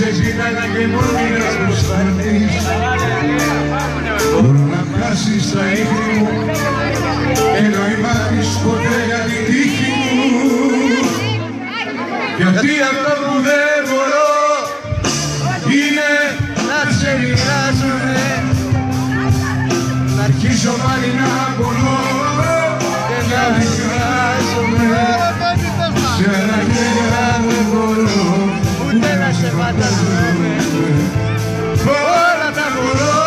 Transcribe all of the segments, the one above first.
σε ζήταγα και μόνοι να τους φανείς. Μπορώ να πιάσεις τα ίχνη μου και να υπάρχεις ποτέ για την τύχη μου. Γιατί αυτό που δεν μπορώ είναι να σε μοιράζομαι, να αρχίσω πάλι να πονώ και να μοιράζομαι. Σε ένα χέρια δεν μπορώ ούτε να σε φανταζόμαι, όλα τα μπορώ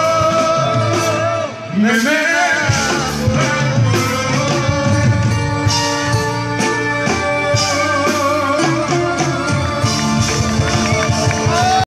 με μένα.